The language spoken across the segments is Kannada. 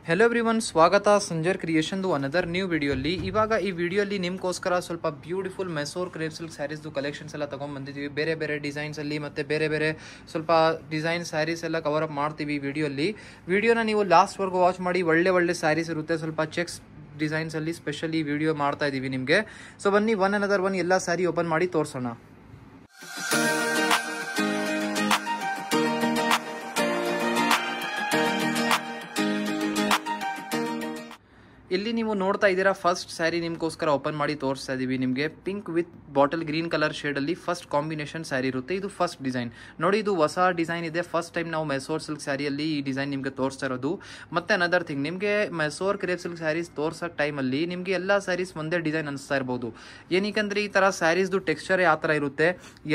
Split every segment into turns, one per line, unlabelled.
ಹೆಲೋ ಎವ್ರಿವನ್, ಸ್ವಾಗತ ಸಂಜರ್ ಕ್ರಿಯೇಷನ್ದು ಅನದರ್ ನ್ಯೂ ವಿಡಿಯೋಲಿ. ಇವಾಗ ಈ ವಿಡಿಯೋಲಿ ನಿಮಗೋಸ್ಕರ ಸ್ವಲ್ಪ ಬ್ಯೂಟಿಫುಲ್ ಮೆಸೋರ್ ಕ್ರೇಪ್ ಸಿಲ್ಕ್ ಸ್ಯಾರೀಸ್ದು ಕಲೆಕ್ಷನ್ಸ್ ಎಲ್ಲ ತೊಗೊಂಡ್ಬಂದಿದ್ದೀವಿ. ಬೇರೆ ಬೇರೆ ಡಿಸೈನ್ಸಲ್ಲಿ ಮತ್ತು ಬೇರೆ ಬೇರೆ ಸ್ವಲ್ಪ ಡಿಸೈನ್ ಸ್ಯಾರೀಸ್ ಎಲ್ಲ ಕವರ್ ಅಪ್ ಮಾಡ್ತೀವಿ ಈ ವಿಡಿಯೋನ ನೀವು ಲಾಸ್ಟ್ವರೆಗೂ ವಾಚ್ ಮಾಡಿ. ಒಳ್ಳೆ ಸ್ಯಾರೀಸ್ ಇರುತ್ತೆ, ಸ್ವಲ್ಪ ಚೆಕ್ಸ್ ಡಿಸೈನ್ಸಲ್ಲಿ ಸ್ಪೆಷಲಿ ವಿಡಿಯೋ ಮಾಡ್ತಾ ಇದ್ದೀವಿ ನಿಮಗೆ. ಸೊ ಬನ್ನಿ ಒನ್ ಅನದರ್ ಒನ್ ಎಲ್ಲ ಸ್ಯಾರಿ ಓಪನ್ ಮಾಡಿ ತೋರಿಸೋಣ. ಇಲ್ಲಿ ನೀವು ನೋಡ್ತಾ ಇದ್ದೀರಾ ಫಸ್ಟ್ ಸ್ಯಾರಿ ನಿಮಗೋಸ್ಕರ ಓಪನ್ ಮಾಡಿ ತೋರಿಸ್ತಾ ಇದ್ದೀವಿ. ನಿಮಗೆ pink with bottle green colour ಶೇಡಲ್ಲಿ ಫಸ್ಟ್ ಕಾಂಬಿನೇಷನ್ ಸ್ಯಾರಿ ಇರುತ್ತೆ. ಇದು ಫಸ್ಟ್ ಡಿಸೈನ್ ನೋಡಿ, ಇದು ಹೊಸ ಡಿಸೈನ್ ಇದೆ. ಫಸ್ಟ್ ಟೈಮ್ ನಾವು ಮೆಸೋರ್ ಸಿಲ್ಕ್ ಸ್ಯಾರಿಯಲ್ಲಿ ಈ ಡಿಸೈನ್ ನಿಮಗೆ ತೋರಿಸ್ತಾ ಇರೋದು. ಮತ್ತೆ ಅನದರ್ ಥಿಂಗ್, ನಿಮಗೆ ಮೆಸೋರ್ ಕ್ರೇಪ್ ಸಿಲ್ಕ್ ಸ್ಯಾರೀಸ್ ತೋರ್ಸೋ ಟೈಮಲ್ಲಿ ನಿಮಗೆ ಎಲ್ಲ ಸ್ಯಾರೀಸ್ ಒಂದೇ ಡಿಸೈನ್ ಅನಿಸ್ತಾ ಇರ್ಬೋದು. ಏನಕ್ಕೆ ಈ ಥರ ಸ್ಯಾರೀಸ್ದು ಟೆಕ್ಸ್ಚರೇ ಆ ಥರ ಇರುತ್ತೆ,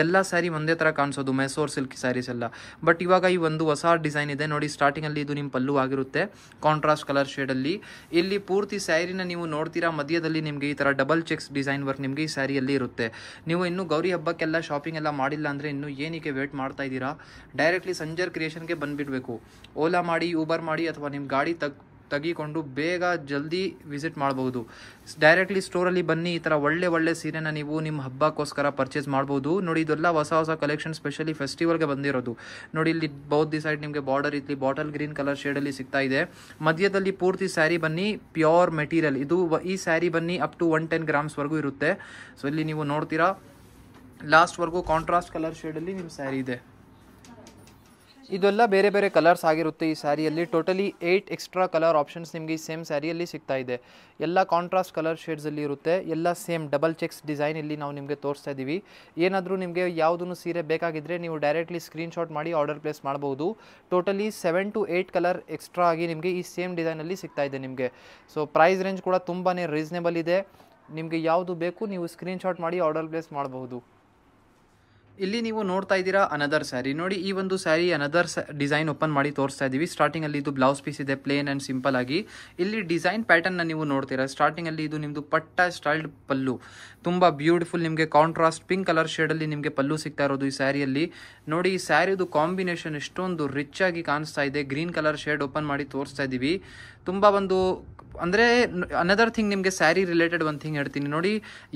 ಎಲ್ಲ ಸ್ಯಾರಿ ಒಂದೇ ಥರ ಕಾಣಿಸೋದು ಮೆಸೋರ್ ಸಿಲ್ಕ್ ಸ್ಯಾರೀಸ್ ಎಲ್ಲ. ಬಟ್ ಇವಾಗ ಈ ಒಂದು ಹೊಸ ಡಿಸೈನ್ ಇದೆ ನೋಡಿ. ಸ್ಟಾರ್ಟಿಂಗಲ್ಲಿ ಇದು ನಿಮ್ಮ ಪಲ್ಲು ಆಗಿರುತ್ತೆ ಕಾಂಟ್ರಾಸ್ಟ್ ಕಲರ್ ಶೇಡಲ್ಲಿ. ಇಲ್ಲಿ ಪೂರ್ತಿ ಸ್ಯಾರಿನ ನೀವು ನೋಡ್ತೀರಾ, ಮಧ್ಯದಲ್ಲಿ ನಿಮಗೆ ಈ ತರ ಡಬಲ್ ಚೆಕ್ಸ್ ಡಿಸೈನ್ ವರ್ಕ್ ನಿಮಗೆ ಈ ಸ್ಯಾರಿಯಲ್ಲಿ ಇರುತ್ತೆ. ನೀವು ಇನ್ನು ಗೌರಿ ಹಬ್ಬಕ್ಕೆಲ್ಲ ಶಾಪಿಂಗ್ ಎಲ್ಲ ಮಾಡಿಲ್ಲ ಅಂದ್ರೆ ಇನ್ನು ಏನಕ್ಕೆ ವೇಟ್ ಮಾಡ್ತಾ ಇದ್ದೀರಾ? ಡೈರೆಕ್ಟ್ಲಿ ಸಂಜರ್ ಕ್ರಿಯೇಷನ್ಗೆ ಬಂದ್ಬಿಡ್ಬೇಕು. ಓಲಾ ಮಾಡಿ, ಊಬರ್ ಮಾಡಿ, ಅಥವಾ ನಿಮ್ಮ ಗಾಡಿ ತೆಗಿಕೊಂಡು ಬೇಗ ಜಲ್ದಿ ವಿಸಿಟ್ ಮಾಡಬಹುದು. ಡೈರೆಕ್ಟ್ಲಿ ಸ್ಟೋರಲ್ಲಿ ಬನ್ನಿ. ಈ ಥರ ಒಳ್ಳೆ ಸೀರೆನ ನೀವು ನಿಮ್ಮ ಹಬ್ಬಕ್ಕೋಸ್ಕರ ಪರ್ಚೇಸ್ ಮಾಡ್ಬೋದು. ನೋಡಿ, ಇದೆಲ್ಲ ಹೊಸ ಕಲೆಕ್ಷನ್ ಸ್ಪೆಷಲಿ ಫೆಸ್ಟಿವಲ್ಗೆ ಬಂದಿರೋದು. ನೋಡಿ, ಇಲ್ಲಿ ಬೋತ್ ದಿ ಸೈಡ್ ನಿಮಗೆ ಬಾರ್ಡರ್ ಇಲ್ಲಿ ಬಾಟಲ್ ಗ್ರೀನ್ ಕಲರ್ ಶೇಡಲ್ಲಿ ಸಿಗ್ತಾ ಇದೆ. ಮಧ್ಯದಲ್ಲಿ ಪೂರ್ತಿ ಸ್ಯಾರಿ ಬನ್ನಿ ಪ್ಯೂರ್ ಮೆಟೀರಿಯಲ್. ಇದು ಈ ಸ್ಯಾರಿ ಬನ್ನಿ ಅಪ್ ಟು 110 ಗ್ರಾಮ್ಸ್ವರೆಗೂ ಇರುತ್ತೆ. ಸೊ ಇಲ್ಲಿ ನೀವು ನೋಡ್ತೀರಾ ಲಾಸ್ಟ್ವರೆಗೂ ಕಾಂಟ್ರಾಸ್ಟ್ ಕಲರ್ ಶೇಡಲ್ಲಿ ನಿಮ್ಮ ಸ್ಯಾರಿ ಇದೆ. ಇದೆಲ್ಲ ಬೇರೆ ಬೇರೆ ಕಲರ್ಸ್ ಆಗಿರುತ್ತೆ ಈ ಸ್ಯಾರಿಯಲ್ಲಿ. ಟೋಟಲಿ 8 ಎಕ್ಸ್ಟ್ರಾ ಕಲರ್ ಆಪ್ಷನ್ಸ್ ನಿಮಗೆ ಈ ಸೇಮ್ ಸ್ಯಾರಿಯಲ್ಲಿ ಸಿಗ್ತಾ ಇದೆ. ಎಲ್ಲ ಕಾಂಟ್ರಾಸ್ಟ್ ಕಲರ್ ಶೇಡ್ಸಲ್ಲಿ ಇರುತ್ತೆ. ಎಲ್ಲ ಸೇಮ್ ಡಬಲ್ ಚೆಕ್ಸ್ ಡಿಸೈನ್ ಇಲ್ಲಿ ನಾವು ನಿಮಗೆ ತೋರಿಸ್ತಾ ಇದ್ದೀವಿ. ಏನಾದರೂ ನಿಮಗೆ ಯಾವುದೂ ಸೀರೆ ಬೇಕಾಗಿದ್ದರೆ ನೀವು ಡೈರೆಕ್ಟ್ಲಿ ಸ್ಕ್ರೀನ್ಶಾಟ್ ಮಾಡಿ ಆರ್ಡರ್ ಪ್ಲೇಸ್ ಮಾಡ್ಬೋದು. ಟೋಟಲಿ 7 to 8 ಕಲರ್ ಎಕ್ಸ್ಟ್ರಾ ಆಗಿ ನಿಮಗೆ ಈ ಸೇಮ್ ಡಿಸೈನಲ್ಲಿ ಸಿಗ್ತಾ ಇದೆ ನಿಮಗೆ. ಸೊ ಪ್ರೈಸ್ ರೇಂಜ್ ಕೂಡ ತುಂಬಾ ರೀಸನೇಬಲ್ ಇದೆ. ನಿಮಗೆ ಯಾವುದು ಬೇಕು ನೀವು ಸ್ಕ್ರೀನ್ಶಾಟ್ ಮಾಡಿ ಆರ್ಡರ್ ಪ್ಲೇಸ್ ಮಾಡಬಹುದು. ಇಲ್ಲಿ ನೀವು ನೋಡ್ತಾ ಇದ್ದೀರಾ ಅನದರ್ ಸ್ಯಾರಿ ನೋಡಿ. ಈ ಒಂದು ಸ್ಯಾರಿ ಅನದರ್ ಡಿಸೈನ್ ಓಪನ್ ಮಾಡಿ ತೋರಿಸ್ತಾ ಇದ್ದೀವಿ. ಸ್ಟಾರ್ಟಿಂಗಲ್ಲಿ ಇದು ಬ್ಲೌಸ್ ಪೀಸ್ ಇದೆ ಪ್ಲೇನ್ ಆ್ಯಂಡ್ ಸಿಂಪಲ್ ಆಗಿ. ಇಲ್ಲಿ ಡಿಸೈನ್ ಪ್ಯಾಟರ್ನ್ನ ನೀವು ನೋಡ್ತೀರಾ. ಸ್ಟಾರ್ಟಿಂಗಲ್ಲಿ ಇದು ನಿಮ್ಮದು ಪಟ್ಟ ಸ್ಟೈಲ್ಡ್ ಪಲ್ಲು, ತುಂಬ ಬ್ಯೂಟಿಫುಲ್ ನಿಮಗೆ ಕಾಂಟ್ರಾಸ್ಟ್ ಪಿಂಕ್ ಕಲರ್ ಶೇಡಲ್ಲಿ ನಿಮಗೆ ಪಲ್ಲು ಸಿಗ್ತಾ ಇರೋದು ಈ ಸ್ಯಾರಿಯಲ್ಲಿ. ನೋಡಿ, ಈ ಸ್ಯಾರಿದು ಕಾಂಬಿನೇಷನ್ ಎಷ್ಟೊಂದು ರಿಚ್ ಆಗಿ ಕಾಣಿಸ್ತಾ ಇದೆ. ಗ್ರೀನ್ ಕಲರ್ ಶೇಡ್ ಓಪನ್ ಮಾಡಿ ತೋರಿಸ್ತಾ ಇದ್ದೀವಿ. ತುಂಬ ಒಂದು ಅಂದರೆ ಅನದರ್ ಥಿಂಗ್, ನಿಮಗೆ ಸ್ಯಾರಿ ರಿಲೇಟೆಡ್ ಒಂದು ಥಿಂಗ್ ಹೇಳ್ತೀನಿ ನೋಡಿ.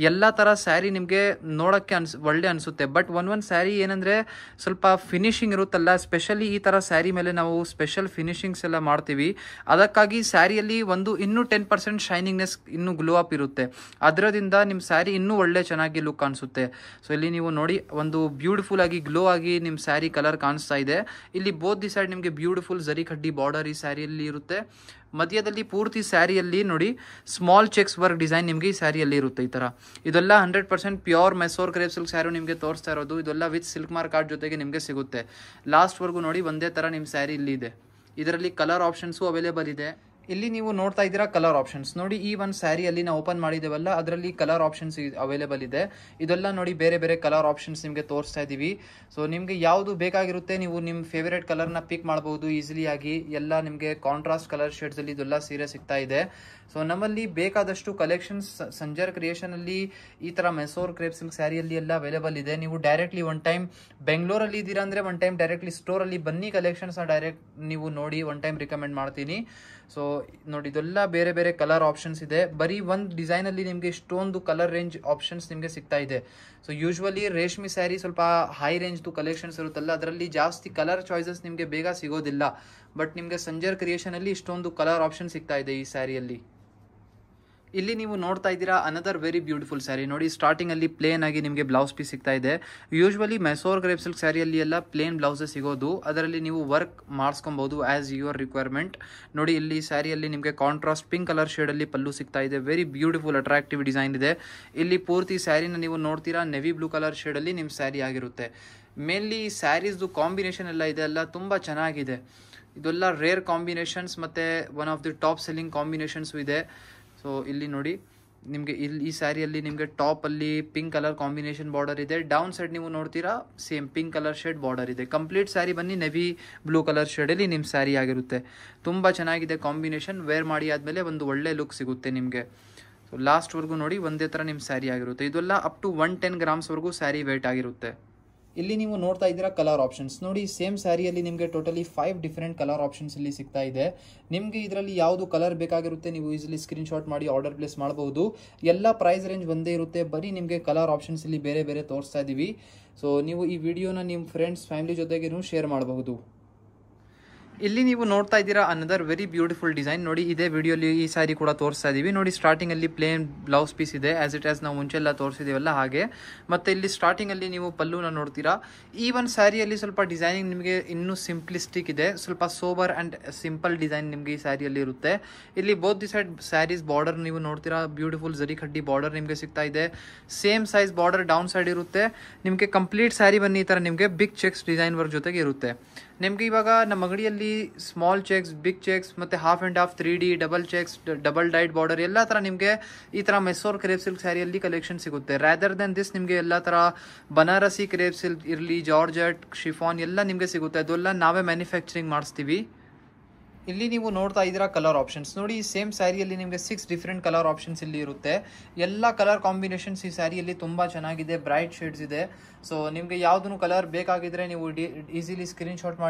ಎಲ್ಲ ಥರ ಸ್ಯಾರಿ ನಿಮಗೆ ನೋಡೋಕ್ಕೆ ಒಳ್ಳೆ ಅನಿಸುತ್ತೆ. ಬಟ್ ಒಂದು ಸ್ಯಾರಿ ಏನಂದರೆ ಸ್ವಲ್ಪ ಫಿನಿಶಿಂಗ್ ಇರುತ್ತಲ್ಲ, ಸ್ಪೆಷಲಿ ಈ ಥರ ಸ್ಯಾರಿ ಮೇಲೆ ನಾವು ಸ್ಪೆಷಲ್ ಫಿನಿಶಿಂಗ್ಸ್ ಎಲ್ಲ ಮಾಡ್ತೀವಿ. ಅದಕ್ಕಾಗಿ ಸ್ಯಾರಿಯಲ್ಲಿ ಇನ್ನೂ 10% ಶೈನಿಂಗ್ನೆಸ್, ಇನ್ನೂ ಗ್ಲೋ ಅಪ್ ಇರುತ್ತೆ. ಅದರಿಂದ ನಿಮ್ಮ ಸ್ಯಾರಿ ಇನ್ನೂ ಚೆನ್ನಾಗಿ ಲುಕ್ ಕಾಣಿಸುತ್ತೆ. ಸೊ ಇಲ್ಲಿ ನೀವು ನೋಡಿ, ಒಂದು ಬ್ಯೂಟಿಫುಲ್ ಆಗಿ ಗ್ಲೋ ಆಗಿ ನಿಮ್ಮ ಸ್ಯಾರಿ ಕಲರ್ ಕಾಣಿಸ್ತಾ ಇದೆ. ಇಲ್ಲಿ ಬೋತ್ ದಿ ಸೈಡ್ ನಿಮಗೆ ಬ್ಯೂಟಿಫುಲ್ ಜರಿ ಕಡ್ಡಿ ಬಾರ್ಡರ್ ಈ ಸ್ಯಾರಿಯಲ್ಲಿ ಇರುತ್ತೆ. ಮಧ್ಯದಲ್ಲಿ ಪೂರ್ತಿ ಸ್ಯಾರಿಯಲ್ಲಿ ನೋಡಿ ಸ್ಮಾಲ್ ಚೆಕ್ಸ್ ವರ್ಕ್ ಡಿಸೈನ್ ನಿಮಗೆ ಈ ಸ್ಯಾರಿಯಲ್ಲಿ ಇರುತ್ತೆ. ಈ ಥರ ಇದೆಲ್ಲ 100% pure Mysore crepe silk sari ನಿಮಗೆ ತೋರಿಸ್ತಾ ಇರೋದು. ಇದೆಲ್ಲ ವಿತ್ ಸಿಲ್ಕ್ ಮಾರ್ಕ್ ಕಾರ್ಡ್ ಜೊತೆಗೆ ನಿಮಗೆ ಸಿಗುತ್ತೆ. ಲಾಸ್ಟ್ವರೆಗೂ ನೋಡಿ ಒಂದೇ ಥರ ನಿಮ್ಮ ಸ್ಯಾರಿ ಇಲ್ಲಿ ಇದೆ. ಇದರಲ್ಲಿ ಕಲರ್ ಆಪ್ಷನ್ಸು ಅವೈಲೇಬಲ್ ಇದೆ. ಇಲ್ಲಿ ನೀವು ನೋಡ್ತಾ ಇದ್ದೀರಾ ಕಲರ್ ಆಪ್ಷನ್ಸ್ ನೋಡಿ. ಈ ಒಂದು ಸ್ಯಾರಿಯಲ್ಲಿ ನಾವು ಓಪನ್ ಮಾಡಿದ್ದೇವಲ್ಲ, ಅದರಲ್ಲಿ ಕಲರ್ ಆಪ್ಷನ್ಸ್ ಅವೈಲೇಬಲ್ ಇದೆ. ಇದೆಲ್ಲ ನೋಡಿ ಬೇರೆ ಬೇರೆ ಕಲರ್ ಆಪ್ಷನ್ಸ್ ನಿಮಗೆ ತೋರಿಸ್ತಾ ಇದ್ದೀವಿ. ಸೊ ನಿಮಗೆ ಯಾವುದು ಬೇಕಾಗಿರುತ್ತೆ ನೀವು ನಿಮ್ಮ ಫೇವರೇಟ್ ಕಲರ್ನ ಪಿಕ್ ಮಾಡಬಹುದು ಈಸಿಲಿ ಆಗಿ. ಎಲ್ಲ ನಿಮಗೆ ಕಾಂಟ್ರಾಸ್ಟ್ ಕಲರ್ ಶೇಡ್ಸಲ್ಲಿ ಇದೆಲ್ಲ ಸೀರೆ ಸಿಗ್ತಾ ಇದೆ. ಸೊ ನಮ್ಮಲ್ಲಿ ಬೇಕಾದಷ್ಟು ಕಲೆಕ್ಷನ್ಸ್ ಸಂಜರ್ ಕ್ರಿಯೇಷನಲ್ಲಿ ಈ ಥರ ಮೆಸೋರ್ ಕ್ರೇಪ್ ಸಿಲ್ಕ್ ಸ್ಯಾರಿಯಲ್ಲಿ ಎಲ್ಲ ಅವೈಲೇಬಲ್ ಇದೆ. ನೀವು ಡೈರೆಕ್ಟ್ಲಿ ಒನ್ ಟೈಮ್ ಬೆಂಗಳೂರಲ್ಲಿ ಇದ್ದೀರಾ ಅಂದರೆ ಒನ್ ಟೈಮ್ ಡೈರೆಕ್ಟ್ಲಿ ಸ್ಟೋರಲ್ಲಿ ಬನ್ನಿ, ಕಲೆಕ್ಷನ್ಸ್ನ ಡೈರೆಕ್ಟ್ ನೀವು ನೋಡಿ ಒನ್ ಟೈಮ್ ರಿಕಮೆಂಡ್ ಮಾಡ್ತೀನಿ. ಸೊ ನೋಡಿ, ಇದೆಲ್ಲ ಬೇರೆ ಬೇರೆ ಕಲರ್ ಆಪ್ಷನ್ಸ್ ಇದೆ. ಬರೀ ಒಂದು ಡಿಸೈನಲ್ಲಿ ನಿಮಗೆ ಇಷ್ಟೊಂದು ಕಲರ್ ರೇಂಜ್ ಆಪ್ಷನ್ಸ್ ನಿಮಗೆ ಸಿಗ್ತಾ ಇದೆ. ಸೊ ಯೂಶ್ವಲಿ ರೇಷ್ಮೆ ಸ್ಯಾರಿ ಸ್ವಲ್ಪ ಹೈ ರೇಂಜ್ದು ಕಲೆಕ್ಷನ್ಸ್ ಇರುತ್ತಲ್ಲ, ಅದರಲ್ಲಿ ಜಾಸ್ತಿ ಕಲರ್ ಚಾಯ್ಸಸ್ ನಿಮಗೆ ಬೇಗ ಸಿಗೋದಿಲ್ಲ. ಬಟ್ ನಿಮಗೆ ಸಂಜರ್ ಕ್ರಿಯೇಷನಲ್ಲಿ ಇಷ್ಟೊಂದು ಕಲರ್ ಆಪ್ಷನ್ ಸಿಗ್ತಾ ಇದೆ ಈ ಸ್ಯಾರಿಯಲ್ಲಿ. ಇಲ್ಲಿ ನೀವು ನೋಡ್ತಾ ಇದ್ದೀರಾ ಅನದರ್ ವೆರಿ ಬ್ಯೂಟಿಫುಲ್ ಸ್ಯಾರಿ ನೋಡಿ. ಸ್ಟಾರ್ಟಿಂಗಲ್ಲಿ ಪ್ಲೇನ್ ಆಗಿ ನಿಮಗೆ ಬ್ಲೌಸ್ ಪೀಸ್ ಸಿಗ್ತಾ ಇದೆ. ಯೂಶ್ವಲಿ ಮೆಸೋರ್ ಕ್ರೇಪ್ ಸಿಲ್ಕ್ ಸ್ಯಾರಿಯಲ್ಲಿ ಎಲ್ಲ ಪ್ಲೇನ್ ಬ್ಲೌಸಸ್ ಸಿಗೋದು. ಅದರಲ್ಲಿ ನೀವು ವರ್ಕ್ ಮಾಡಿಸ್ಕೊಬಹುದು ಆಸ್ ಯುವರ್ ರಿಕ್ವೈರ್ಮೆಂಟ್. ನೋಡಿ, ಇಲ್ಲಿ ಸ್ಯಾರಿಯಲ್ಲಿ ನಿಮಗೆ ಕಾಂಟ್ರಾಸ್ಟ್ ಪಿಂಕ್ ಕಲರ್ ಶೇಡಲ್ಲಿ ಪಲ್ಲು ಸಿಗ್ತಾ ಇದೆ. ವೆರಿ ಬ್ಯೂಟಿಫುಲ್ ಅಟ್ರಾಕ್ಟಿವ್ ಡಿಸೈನ್ ಇದೆ. ಇಲ್ಲಿ ಪೂರ್ತಿ ಸ್ಯಾರಿನ ನೀವು ನೋಡ್ತೀರಾ ನೆವಿ ಬ್ಲೂ ಕಲರ್ ಶೇಡಲ್ಲಿ ನಿಮ್ಮ ಸ್ಯಾರಿ ಆಗಿರುತ್ತೆ. ಮೇನ್ಲಿ ಸ್ಯಾರೀಸ್ದು ಕಾಂಬಿನೇಷನ್ ಎಲ್ಲ ಇದೆ ಅಲ್ಲ, ತುಂಬ ಚೆನ್ನಾಗಿದೆ. ಇದೆಲ್ಲ ರೇರ್ ಕಾಂಬಿನೇಷನ್ಸ್ ಮತ್ತು one of the top selling combinations ಇದೆ. ಸೊ ಇಲ್ಲಿ ನೋಡಿ, ನಿಮಗೆ ಇಲ್ಲಿ ಈ ಸ್ಯಾರಿಯಲ್ಲಿ ನಿಮಗೆ ಟಾಪಲ್ಲಿ ಪಿಂಕ್ ಕಲರ್ ಕಾಂಬಿನೇಷನ್ ಬಾರ್ಡರ್ ಇದೆ. ಡೌನ್ ಸೈಡ್ ನೀವು ನೋಡ್ತೀರಾ same pink colour shade border ಇದೆ. ಕಂಪ್ಲೀಟ್ ಸ್ಯಾರಿ ಬನ್ನಿ ನೆವಿ ಬ್ಲೂ ಕಲರ್ ಶೇಡಲ್ಲಿ ನಿಮ್ಮ ಸ್ಯಾರಿ ಆಗಿರುತ್ತೆ. ತುಂಬ ಚೆನ್ನಾಗಿದೆ ಕಾಂಬಿನೇಷನ್. ವೇರ್ ಮಾಡಿ ಆದಮೇಲೆ ಒಂದು ಒಳ್ಳೆ ಲುಕ್ ಸಿಗುತ್ತೆ ನಿಮಗೆ. ಸೊ ಲಾಸ್ಟ್ವರೆಗೂ ನೋಡಿ ಒಂದೇ ಥರ ನಿಮ್ಮ ಸ್ಯಾರಿ ಆಗಿರುತ್ತೆ. ಇದೆಲ್ಲ ಅಪ್ ಟು 110 ಗ್ರಾಮ್ಸ್ವರೆಗೂ ಸ್ಯಾರಿ ವೇಟ್ ಆಗಿರುತ್ತೆ. ಇಲ್ಲಿ ನೀವು ನೋಡ್ತಾ ಇದ್ದೀರಾ ಕಲರ್ ಆಪ್ಷನ್ಸ್ ನೋಡಿ. ಸೇಮ್ ಸ್ಯಾರಿಯಲ್ಲಿ ನಿಮಗೆ ಟೋಟಲಿ 5 ಡಿಫರೆಂಟ್ ಕಲರ್ ಆಪ್ಷನ್ಸ್ ಇಲ್ಲಿ ಸಿಗ್ತಾ ಇದೆ. ನಿಮಗೆ ಇದರಲ್ಲಿ ಯಾವುದು ಕಲರ್ ಬೇಕಾಗಿರುತ್ತೆ ನೀವು ಈಸಿಲಿ ಸ್ಕ್ರೀನ್ಶಾಟ್ ಮಾಡಿ ಆರ್ಡರ್ ಪ್ಲೇಸ್ ಮಾಡಬಹುದು. ಎಲ್ಲ ಪ್ರೈಸ್ ರೇಂಜ್ ಒಂದೇ ಇರುತ್ತೆ, ಬರೀ ನಿಮಗೆ ಕಲರ್ ಆಪ್ಷನ್ಸ್ ಇಲ್ಲಿ ಬೇರೆ ಬೇರೆ ತೋರಿಸ್ತಾ ಇದ್ದೀವಿ. ಸೊ ನೀವು ಈ ವಿಡಿಯೋನ ನಿಮ್ಮ ಫ್ರೆಂಡ್ಸ್ ಫ್ಯಾಮಿಲಿ ಜೊತೆಗೆ ಶೇರ್ ಮಾಡಬಹುದು. ಇಲ್ಲಿ ನೀವು ನೋಡ್ತಾ ಇದ್ದೀರಾ ಅನದರ್ ವೆರಿ ಬ್ಯೂಟಿಫುಲ್ ಡಿಸೈನ್ ನೋಡಿ. ಇದೇ ವಿಡಿಯೋಲಿ ಈ ಸ್ಯಾರಿ ಕೂಡ ತೋರಿಸ್ತಾ ಇದೀವಿ ನೋಡಿ. ಸ್ಟಾರ್ಟಿಂಗ್ ಅಲ್ಲಿ ಪ್ಲೇನ್ ಬ್ಲೌಸ್ ಪೀಸ್ ಇದೆ ಆಸ್ ಇಟ್ ಆಸ್ ನಾವು ಮುಂಚೆಲ್ಲ ತೋರಿಸಿದೀವಲ್ಲ ಹಾಗೆ. ಮತ್ತೆ ಇಲ್ಲಿ ಸ್ಟಾರ್ಟಿಂಗ್ ಅಲ್ಲಿ ನೀವು ಪಲ್ಲುನ ನೋಡ್ತೀರಾ. ಈ ಒಂದು ಸ್ಯಾರಿಯಲ್ಲಿ ಸ್ವಲ್ಪ ಡಿಸೈನಿಂಗ್ ನಿಮಗೆ ಇನ್ನೂ ಸಿಂಪ್ಲಿಸ್ಟಿಕ್ ಇದೆ, ಸ್ವಲ್ಪ ಸೋಬರ್ ಅಂಡ್ ಸಿಂಪಲ್ ಡಿಸೈನ್ ನಿಮಗೆ ಈ ಸ್ಯಾರಿಯಲ್ಲಿ ಇರುತ್ತೆ. ಇಲ್ಲಿ both the side saris border ನೀವು ನೋಡ್ತೀರಾ, ಬ್ಯೂಟಿಫುಲ್ ಜರಿ ಕಡ್ಡಿ ಬಾರ್ಡರ್ ನಿಮಗೆ ಸಿಗ್ತಾ ಇದೆ. Same size border down side ಇರುತ್ತೆ ನಿಮಗೆ. ಕಂಪ್ಲೀಟ್ ಸ್ಯಾರಿ ಬನ್ನಿ ಈ ತರ ನಿಮಗೆ ಬಿಗ್ ಚೆಕ್ಸ್ ಡಿಸೈನ್ ವರ್ಕ್ ಜೊತೆಗೆ ಇರುತ್ತೆ. ನಿಮಗೆ ಇವಾಗ ನಮ್ಮ ಅಂಗಡಿಯಲ್ಲಿ ಸ್ಮಾಲ್ ಚೆಕ್ಸ್, ಬಿಗ್ ಚೆಕ್ಸ್ ಮತ್ತೆ half and half 3D double cheques, double died border ಎಲ್ಲ ತರ ನಿಮಗೆ ಈ ತರ ಮೆಸೋರ್ ಕ್ರೇಪ್ ಸಿಲ್ಕ್ ಸ್ಯಾರಿಯಲ್ಲಿ ಕಲೆಕ್ಷನ್ ಸಿಗುತ್ತೆ. ರಾದರ್ ದನ್ ದಿಸ್ ನಿಮಗೆ ಎಲ್ಲ ತರ ಬನಾರಸಿ ಕ್ರೇಪ್ ಸಿಲ್ಕ್ ಇರಲಿ, ಜಾರ್ಜೆಟ್, ಶಿಫಾನ್ ಎಲ್ಲ ನಿಮಗೆ ಸಿಗುತ್ತೆ. ಅದೆಲ್ಲ ನಾವೇ ಮ್ಯಾನುಫ್ಯಾಕ್ಚರಿಂಗ್ ಮಾಡಿಸ್ತೀವಿ. ಇಲ್ಲಿ ನೀವು ನೋಡ್ತಾ ಇದ್ದೀರಾ ಕಲರ್ ಆಪ್ಷನ್ಸ್ ನೋಡಿ. ಸೇಮ್ ಸ್ಯಾರಿಯಲ್ಲಿ ನಿಮಗೆ 6 ಡಿಫರೆಂಟ್ ಕಲರ್ ಆಪ್ಷನ್ಸ್ ಇಲ್ಲಿ ಇರುತ್ತೆ. ಎಲ್ಲ ಕಲರ್ ಕಾಂಬಿನೇಷನ್ಸ್ ಈ ಸ್ಯಾರಿಯಲ್ಲಿ ತುಂಬಾ ಚೆನ್ನಾಗಿದೆ, ಬ್ರೈಟ್ ಶೇಡ್ಸ್ ಇದೆ. ಸೊ ನಿಮಗೆ ಯಾವ್ದು ಕಲರ್ ಬೇಕಾಗಿದ್ರೆ ನೀವು ಈಸಿಲಿ ಸ್ಕ್ರೀನ್ಶಾಟ್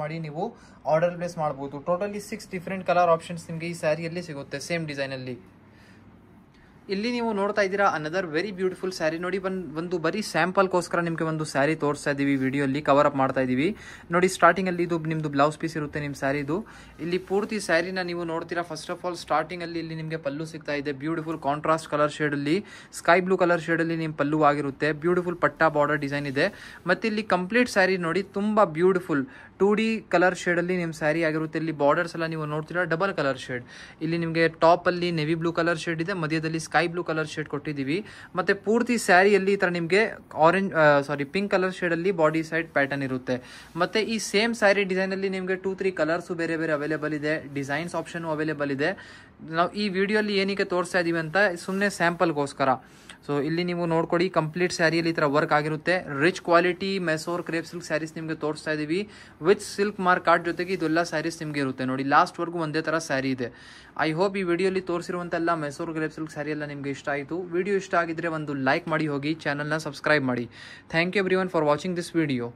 ಮಾಡಿ ನೀವು ಆರ್ಡರ್ ಪ್ಲೇಸ್ ಮಾಡಬಹುದು. ಟೋಟಲಿ 6 ಡಿಫರೆಂಟ್ ಕಲರ್ ಆಪ್ಷನ್ಸ್ ನಿಮಗೆ ಈ ಸ್ಯಾರಿಯಲ್ಲಿ ಸಿಗುತ್ತೆ ಸೇಮ್ ಡಿಸೈನ್ ಅಲ್ಲಿ. ಇಲ್ಲಿ ನೀವು ನೋಡ್ತಾ ಇದ್ದೀರಾ ಅನದರ್ ವೆರಿ ಬ್ಯೂಟಿಫುಲ್ ಸ್ಯಾರಿ ನೋಡಿ. ಒಂದು ಬರೀ ಸ್ಯಾಂಪಲ್ಗೋಸ್ಕರ ನಿಮಗೆ ಒಂದು ಸ್ಯಾರಿ ತೋರಿಸ್ತಾ ಇದೀವಿ, ವಿಡಿಯೋಲಿ ಕವರ್ ಅಪ್ ಮಾಡ್ತಾ ಇದೀವಿ ನೋಡಿ. ಸ್ಟಾರ್ಟಿಂಗ್ ಅಲ್ಲಿ ಇದು ನಿಮ್ದು ಬ್ಲೌಸ್ ಪೀಸ್ ಇರುತ್ತೆ ನಿಮ್ಮ ಸ್ಯಾರಿದು. ಇಲ್ಲಿ ಪೂರ್ತಿ ಸ್ಯಾರಿನ ನೀವು ನೋಡ್ತೀರಾ. ಫಸ್ಟ್ ಆಫ್ ಆಲ್ ಸ್ಟಾರ್ಟಿಂಗ್ ಅಲ್ಲಿ ಇಲ್ಲಿ ನಿಮಗೆ ಪಲ್ಲು ಸಿಗ್ತಾ ಇದೆ, ಬ್ಯೂಟಿಫುಲ್ ಕಾಂಟ್ರಾಸ್ಟ್ ಕಲರ್ ಶೇಡ್ ಅಲ್ಲಿ, ಸ್ಕೈ ಬ್ಲೂ ಕಲರ್ ಶೇಡ್ ಅಲ್ಲಿ ನಿಮ್ ಪಲ್ಲು ಆಗಿರುತ್ತೆ. ಬ್ಯೂಟಿಫುಲ್ ಪಟ್ಟಾ ಬಾರ್ಡರ್ ಡಿಸೈನ್ ಇದೆ. ಮತ್ತೆ ಇಲ್ಲಿ ಕಂಪ್ಲೀಟ್ ಸ್ಯಾರಿ ನೋಡಿ ತುಂಬಾ ಬ್ಯೂಟಿಫುಲ್ 2D ಕಲರ್ ಶೇಡ್ ಅಲ್ಲಿ ನಿಮ್ ಸ್ಯಾರಿ ಆಗಿರುತ್ತೆ. ಇಲ್ಲಿ ಬಾರ್ಡರ್ಸ್ ಎಲ್ಲ ನೀವು ನೋಡ್ತೀರಾ ಡಬಲ್ ಕಲರ್ ಶೇಡ್. ಇಲ್ಲಿ ನಿಮಗೆ ಟಾಪ್ ಅಲ್ಲಿ ನೆವಿ ಬ್ಲೂ ಕಲರ್ ಶೇಡ್ ಇದೆ, ಮಧ್ಯದಲ್ಲಿ ಸ್ಕೈ ಬ್ಲೂ ಕಲರ್ ಶೇಡ್ ಕೊಟ್ಟಿದ್ದೀವಿ. ಮತ್ತೆ ಪೂರ್ತಿ ಸ್ಯಾರಿಯಲ್ಲಿ ಈ ತರ ನಿಮಗೆ ಪಿಂಕ್ ಕಲರ್ ಶೇಡ್ ಅಲ್ಲಿ ಬಾಡಿ ಸೈಡ್ ಪ್ಯಾಟರ್ನ್ ಇರುತ್ತೆ. ಮತ್ತೆ ಈ ಸೇಮ್ ಸ್ಯಾರಿ ಡಿಸೈನ್ ಅಲ್ಲಿ ನಿಮಗೆ 2-3 ಕಲರ್ಸ್ ಬೇರೆ ಬೇರೆ ಅವೈಲೇಬಲ್ ಇದೆ, ಡಿಸೈನ್ಸ್ ಆಪ್ಷನ್ ಅವೈಲೇಬಲ್ ಇದೆ. ನಾವು ಈ ವಿಡಿಯೋಲಿ ಏನಕ್ಕೆ ತೋರಿಸ್ತಾ ಇದೀವಿ ಅಂತ ಸುಮ್ಮನೆ ಸ್ಯಾಂಪಲ್ಗೋಸ್ಕರ. ಸೊ ಇಲ್ಲಿ ನೀವು ನೋಡ್ಕೊಡಿ, ಕಂಪ್ಲೀಟ್ ಸ್ಯಾರಿಯಲ್ಲಿ ಈ ತರ ವರ್ಕ್ ಆಗಿರುತ್ತೆ. Rich quality Mysore crepe silk saris ನಿಮಗೆ ತೋರಿಸ್ತಾ ಇದೀವಿ ವಿತ್ ಸಿಲ್ಕ್ ಮಾರ್ಕ್ ಕಾರ್ಡ್ ಜೊತೆಗೆ. ಇದೆಲ್ಲ ಸ್ಯಾರೀಸ್ ನಿಮಗೆ ಇರುತ್ತೆ ನೋಡಿ. ಲಾಸ್ಟ್ ವರ್ಗು ಒಂದೇ ತರ ಸ್ಯಾರಿ ಇದೆ. ಐ ಹೋಪ್ ಈ ವಿಡಿಯೋಲಿ ತೋರಿಸಿರುವಂತೆಲ್ಲ ಮೆಸೋರ್ ಕ್ರೇಪ್ ಸಿಲ್ಕ್ ಸ್ಯಾರಿ ಎಲ್ಲ ನಿಮಗೆ ಇಷ್ಟ ಆಯಿತು. ವಿಡಿಯೋ ಇಷ್ಟ ಆಗಿದ್ರೆ ಒಂದು ಲೈಕ್ ಮಾಡಿ ಹೋಗಿ, ಚಾನಲ್ನ ಸಬ್ಸ್ಕ್ರೈಬ್ ಮಾಡಿ. Thank you everyone for watching this video.